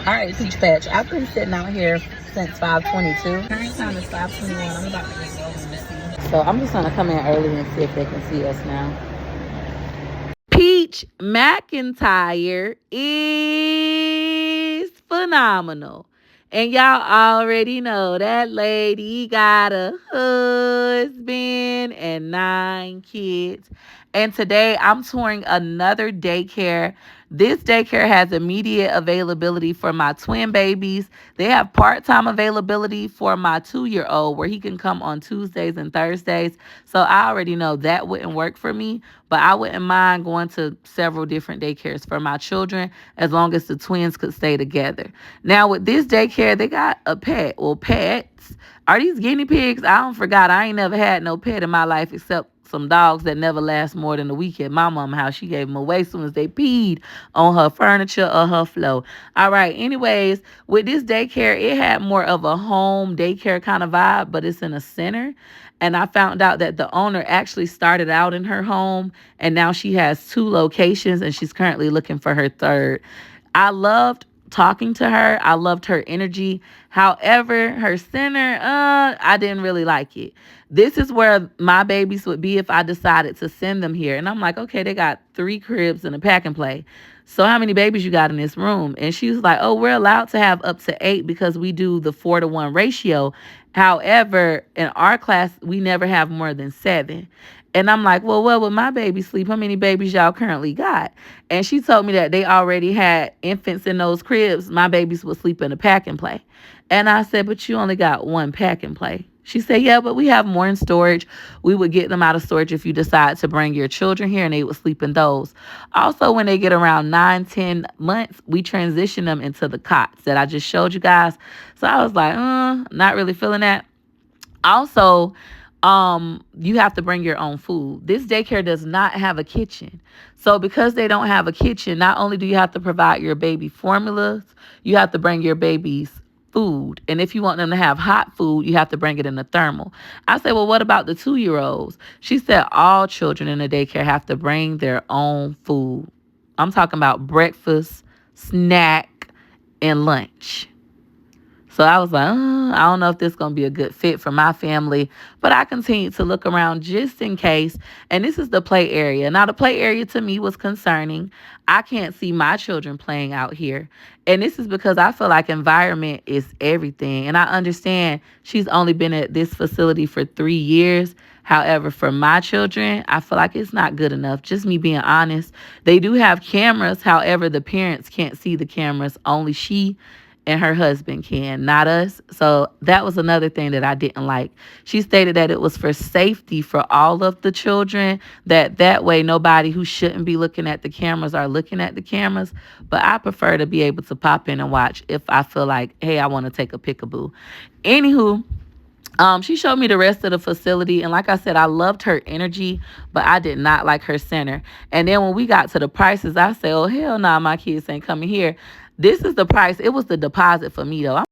All right, Peach Patch. I've been sitting out here since 5:22. Current time is 5:21. I'm about to get rolling to see. So I'm just gonna come in early and see if they can see us now. Peach McINTYRE is phenomenal. And y'all already know that lady got a husband and 9 kids. And today I'm touring another daycare. This daycare has immediate availability for my twin babies. They have part-time availability for my 2-year-old where he can come on Tuesdays and Thursdays. So I already know that wouldn't work for me, but I wouldn't mind going to several different daycares for my children as long as the twins could stay together. Now with this daycare, they got a pet. Well, pets. Are these guinea pigs? I forgot. I ain't never had no pet in my life except some dogs that never last more than a week at my mom's house. She gave them away as soon as they peed on her furniture or her floor. All right. Anyways, with this daycare, it had more of a home daycare kind of vibe, but it's in a center. And I found out that the owner actually started out in her home, and now she has 2 locations, and she's currently looking for her 3rd. I loved talking to her. I loved her energy. However, her center, I didn't really like it. This is where my babies would be if I decided to send them here. And I'm like, okay, they got 3 cribs and a pack and play. So how many babies you got in this room? And she was like, oh, we're allowed to have up to 8 because we do the 4-to-1 ratio. However, in our class, we never have more than 7. And I'm like, well, where would my baby sleep? How many babies y'all currently got? And she told me that they already had infants in those cribs. My babies would sleep in a pack and play. And I said, but you only got 1 pack and play. She said, yeah, but we have more in storage. We would get them out of storage if you decide to bring your children here, and they would sleep in those. Also, when they get around 9, 10 months, we transition them into the cots that I just showed you guys. So I was like, not really feeling that. Also, you have to bring your own food. This daycare does not have a kitchen. So because they don't have a kitchen, not only do you have to provide your baby formulas, you have to bring your baby's food. And if you want them to have hot food, you have to bring it in a thermal. I said, well, what about the 2-year-olds? She said all children in the daycare have to bring their own food. I'm talking about breakfast, snack, and lunch. So I was like, I don't know if this is going to be a good fit for my family. But I continued to look around just in case. And this is the play area. Now, the play area to me was concerning. I can't see my children playing out here. And this is because I feel like environment is everything. And I understand she's only been at this facility for 3 years. However, for my children, I feel like it's not good enough. Just me being honest. They do have cameras. However, the parents can't see the cameras. Only she and her husband can, not us. So that was another thing that I didn't like. She stated that it was for safety for all of the children, that way nobody who shouldn't be looking at the cameras are looking at the cameras. But I prefer to be able to pop in and watch if I feel like, hey, I want to take a peekaboo. Anywho, she showed me the rest of the facility. And like I said, I loved her energy, but I did not like her center. And then when we got to the prices, I said, oh, hell no, my kids ain't coming here. This is the price. It was the deposit for me, though.